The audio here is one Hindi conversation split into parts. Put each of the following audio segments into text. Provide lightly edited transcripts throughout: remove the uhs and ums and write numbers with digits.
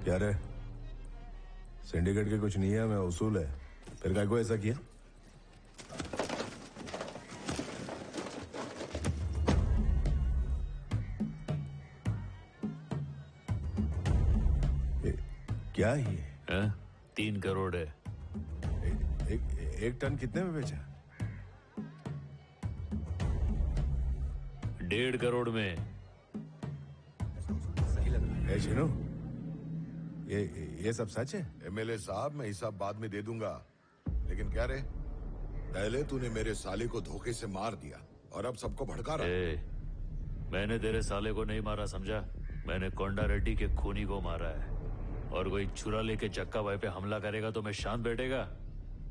क्या रे, सिंडिकेट के कुछ नहीं है, मैं उसूल है, फिर काय को ऐसा किया? क्या ये 3 करोड़ है। एक टन कितने में बेचा? 1.5 करोड़ में। चिनू, ये सब सच है? एमएलए साहब, मैं हिसाब बाद में दे दूंगा, लेकिन क्या रे, पहले तूने मेरे साले को धोखे से मार दिया और अब सबको भड़का रहा। मैंने तेरे साले को नहीं मारा, समझा? मैंने कोंडा रेड्डी के खूनी को मारा है। और कोई छुरा लेके चक्का भाई पे हमला करेगा तो मैं शांत बैठेगा?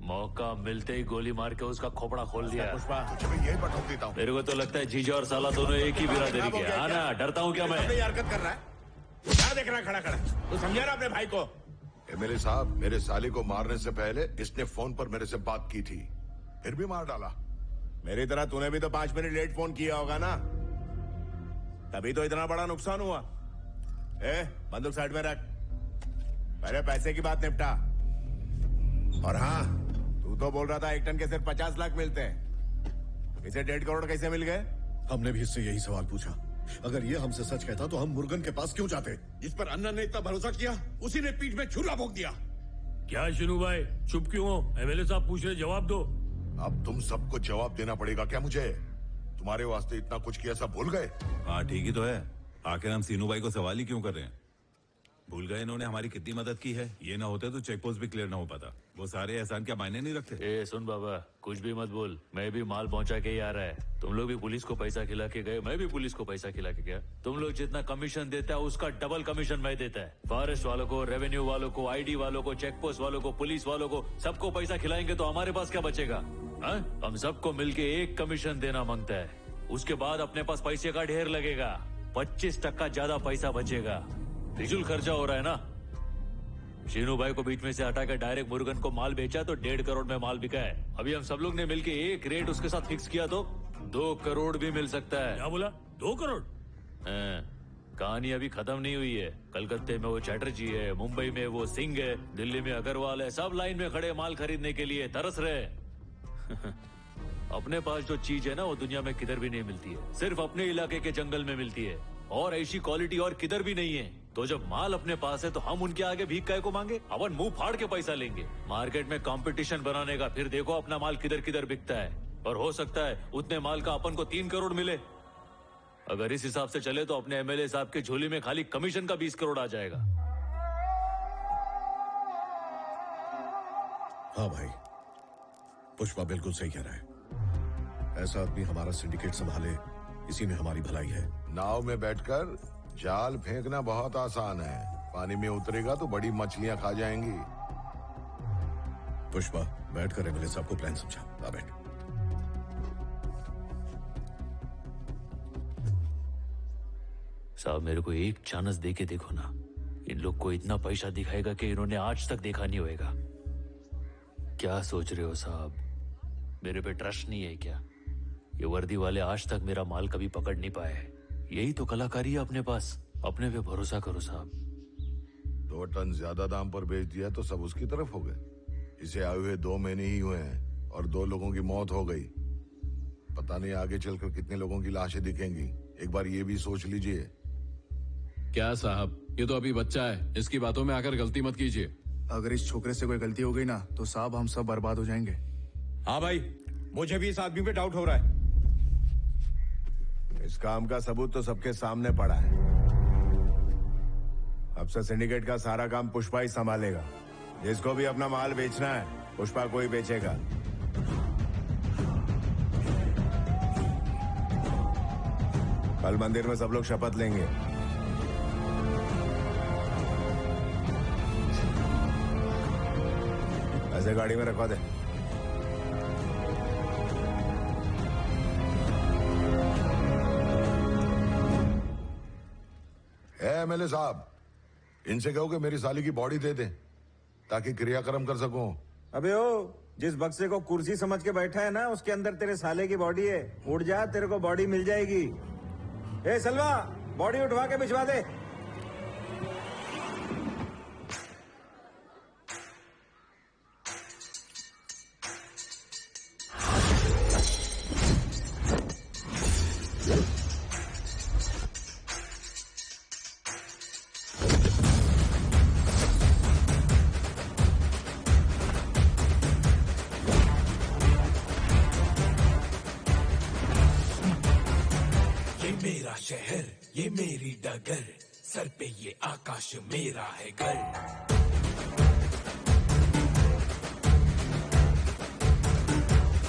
मौका मिलते ही गोली मार के उसका खोपड़ा खोल दिया। पुष्पा, तुझे मैं यही बता देता हूँ। मेरे को तो लगता है जीजा और साला दोनों एक ही बिरादरी के। हाँ ना, डरता हूँ क्या मैं? हरकत कर रहा है, क्या देख रहा है खड़ा खड़ा? तू समझा रहा अपने भाई को? एमएलए साहब, मेरे साले को मारने से पहले इसने फोन पर मेरे से बात की थी, फिर भी मार डाला। मेरी तरह तूने भी तो 5 मिनट लेट फोन किया होगा ना, तभी तो इतना बड़ा नुकसान हुआ। बंदूक साइड में रख, पहले पैसे की बात निपटा। और हाँ, तू तो बोल रहा था 1 टन के सिर्फ 50 लाख मिलते हैं, इसे 1.5 करोड़ कैसे मिल गए? हमने भी इससे यही सवाल पूछा। अगर ये हमसे सच कहता तो हम मुर्गन के पास क्यों जाते? जिस पर अन्ना ने इतना भरोसा किया, उसी ने पीठ में छुरा भोंक दिया। क्या शिनू भाई, चुप क्यों हो? एमएलए साहब पूछ रहे, जवाब दो। अब तुम सबको जवाब देना पड़ेगा क्या मुझे? तुम्हारे वास्ते इतना कुछ किया, सब भूल गए? हाँ ठीक ही तो है, आखिर हम सीनू भाई को सवाल ही क्यों कर रहे हैं? भूल गए इन्होंने हमारी कितनी मदद की है? ये ना होते तो चेक पोस्ट भी क्लियर ना हो पाता। वो सारे एहसान क्या मायने नहीं रखते? सुन बाबा, कुछ भी मत बोल, मैं भी माल पहुंचा के ही आ रहा है। तुम लोग भी पुलिस को पैसा खिला के गए, मैं भी पुलिस को पैसा खिला के गया। तुम लोग जितना कमीशन देता है उसका डबल कमीशन मैं देता है। फॉरेस्ट वालों को, रेवेन्यू वालों को, आईडी वालों को, चेक पोस्ट वालों को, पुलिस वालों को, सबको पैसा खिलाएंगे तो हमारे पास क्या बचेगा? हम सबको मिलके 1 कमीशन देना मांगता है, उसके बाद अपने पास पैसे का ढेर लगेगा, 25% ज्यादा पैसा बचेगा। फिजूल खर्चा हो रहा है ना। शीनू भाई को बीच में से हटा कर डायरेक्ट मुर्गन को माल बेचा तो 1.5 करोड़ में माल बिका है। अभी हम सब लोग ने मिलके एक रेट उसके साथ फिक्स किया तो 2 करोड़ भी मिल सकता है। क्या बोला? 2 करोड़? कहानी अभी खत्म नहीं हुई है। कलकत्ते में वो चैटर्जी है, मुंबई में वो सिंह है, दिल्ली में अग्रवाल है, सब लाइन में खड़े माल खरीदने के लिए तरस रहे। अपने पास जो चीज है ना, वो दुनिया में किधर भी नहीं मिलती है, सिर्फ अपने इलाके के जंगल में मिलती है, और ऐसी क्वालिटी और किधर भी नहीं है। तो जब माल अपने पास है तो हम उनके आगे भीख काय को मांगे? अपन मुंह फाड़ के पैसा लेंगे। मार्केट में कंपटीशन बनाने का, फिर देखो अपना माल किधर किधर बिकता है। और हो सकता है उतने माल का अपन को 3 करोड़ मिले। अगर इस हिसाब से चले तो अपने एमएलए साहब के झोली में खाली कमीशन का 20 करोड़ आ जाएगा। हाँ भाई, पुष्पा बिल्कुल सही कह रहा है। ऐसा आदमी हमारा सिंडिकेट संभाले, इसी में हमारी भलाई है। नाव में बैठकर जाल फेंकना बहुत आसान है, पानी में उतरेगा तो बड़ी मछलियां खा जाएंगी। पुष्पा, बैठ कर एमएलए साहब को प्लान समझा। आ बैठ। साहब, मेरे को एक चांस दे के देखो ना। इन लोग को इतना पैसा दिखाएगा कि इन्होंने आज तक देखा नहीं होगा। क्या सोच रहे हो साहब? मेरे पे ट्रस्ट नहीं है क्या? ये वर्दी वाले आज तक मेरा माल कभी पकड़ नहीं पाए। यही तो कलाकारी है अपने पास। अपने पे भरोसा करो साहब। 2 टन ज्यादा दाम पर बेच दिया तो सब उसकी तरफ हो गए। इसे आए हुए 2 महीने ही हुए हैं और 2 लोगों की मौत हो गई। पता नहीं आगे चलकर कितने लोगों की लाशें दिखेंगी। एक बार ये भी सोच लीजिए। क्या साहब, ये तो अभी बच्चा है, इसकी बातों में आकर गलती मत कीजिए। अगर इस छोकरे से कोई गलती हो गई ना तो साहब हम सब बर्बाद हो जाएंगे। हाँ भाई, मुझे भी इस आदमी पे डाउट हो रहा है। इस काम का सबूत तो सबके सामने पड़ा है। अब से सिंडिकेट का सारा काम पुष्पा ही संभालेगा। जिसको भी अपना माल बेचना है, पुष्पा को ही बेचेगा। कल मंदिर में सब लोग शपथ लेंगे। ऐसे गाड़ी में रखवा दे। एमएलए साहब, इनसे कहो कि मेरी साली की बॉडी दे दें ताकि क्रियाक्रम कर सकूं। अबे ओ, जिस बक्से को कुर्सी समझ के बैठा है ना, उसके अंदर तेरे साले की बॉडी है। उठ जा, तेरे को बॉडी मिल जाएगी। ए सलवा, बॉडी उठवा के भिजवा दे। ये मेरी डगर, सर पे ये आकाश मेरा है घर।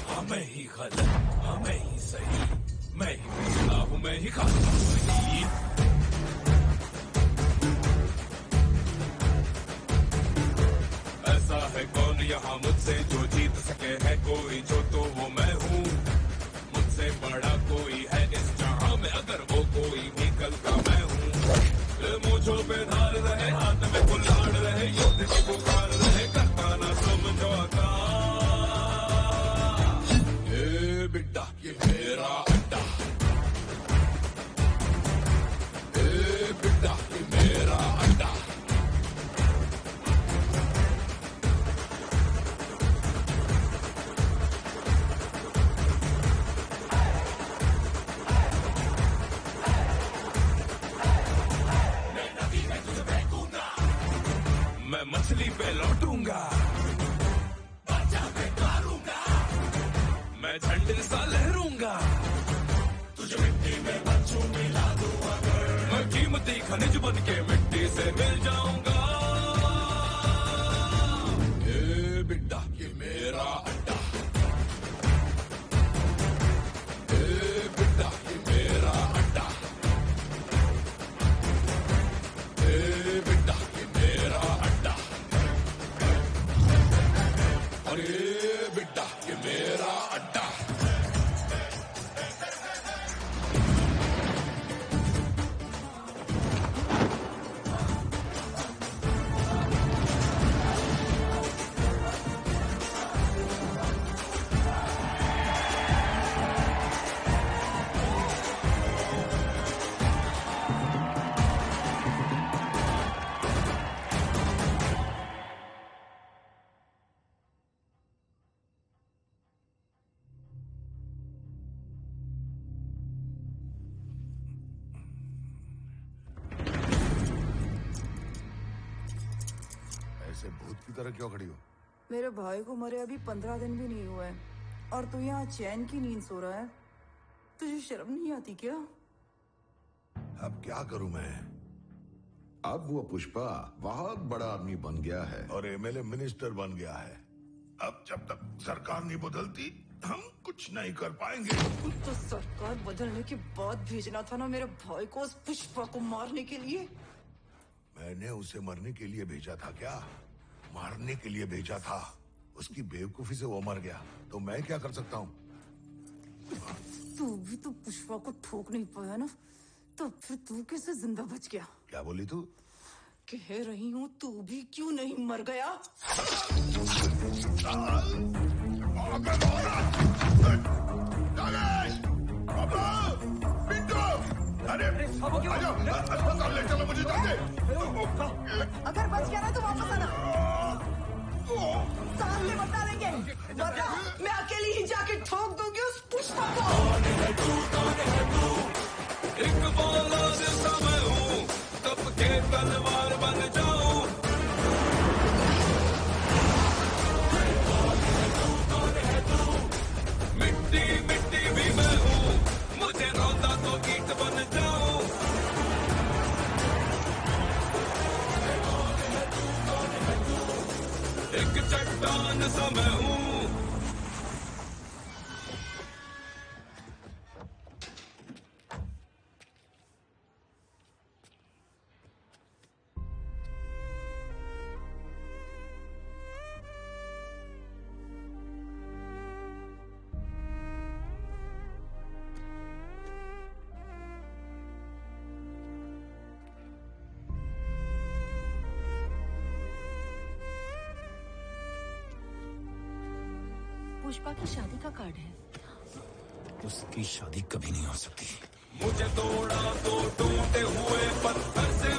हाँ मैं ही गलत, हाँ मैं ही सही, मैं ही पिछला हूँ, मैं ही खाता वही। ऐसा है कौन यहाँ मुझसे जो जीत सके, है कोई जो तो वो मैं हूँ। मुझसे बड़ा कोई है इस जहां में, अगर वो कोई भी कल का मैं हूँ। मुझो पे धार रहे, हाथ में कुल्हाड़ रहे, युद्ध की पुकार रहे, करता ना समझौता। ये बिड्डा ये मेरा अड्डा, ये बिड्डा ये मेरा अड्डा। मैं मछली पे लौटूंगा, बाजा पे मारूंगा, मैं झंडे सा लहरूंगा, तुझे मिट्टी में बच्चों मिला दूं अगर। मैं कीमती खनिज बन के मिट्टी से मिल जाऊंगा। ये बिड्डा ये मेरा अड्डा, ये बिड्डा ये मेरा अड्डा, ये बिड्डा ये मेरा अड्डा, अरे बिड्डा ये मेरा अड्डा। ऐसे भूत की तरह क्यों खड़ी हो? मेरे भाई को मरे अभी 15 दिन भी नहीं हुए और तू यहाँ चैन की नींद सो रहा है। तुझे शर्म नहीं आती क्या? अब क्या करूं मैं? अब वो पुष्पा बहुत बड़ा आदमी बन गया है और एमएलए मिनिस्टर बन गया है। अब जब तक सरकार नहीं बदलती हम कुछ नहीं कर पाएंगे। तो सरकार बदलने के बाद भेजना था ना मेरे भाई को उस पुष्पा को मारने के लिए। मैंने उसे मरने के लिए भेजा था क्या? मारने के लिए भेजा था। उसकी बेवकूफी से वो मर गया तो मैं क्या कर सकता हूँ? तू भी तो पुष्पा को ठोक नहीं पाया ना, तो फिर तू कैसे जिंदा बच गया? क्या बोली तू? कह रही हूँ तू भी क्यों नहीं मर गया? अरे अस्पताल ले चलो मुझे जल्दी। अगर बच गया ना तो वापस आना, सामने बता देंगे, वरना मैं अकेली ही जाके ठोक दूंगी उस पुष्पा को। एक बाला जैसा मैं हूँ, कब के तलवार बन जाऊं। मिट्टी मिट्टी भी मैं हूँ, मुझे रौंदा तो ईंट बन जाऊं। एक चट्टान सा मैं हूँ। पुष्पा की शादी का कार्ड है। उसकी शादी कभी नहीं हो सकती। मुझे तोड़ा तो टूटे हुए पत्थर से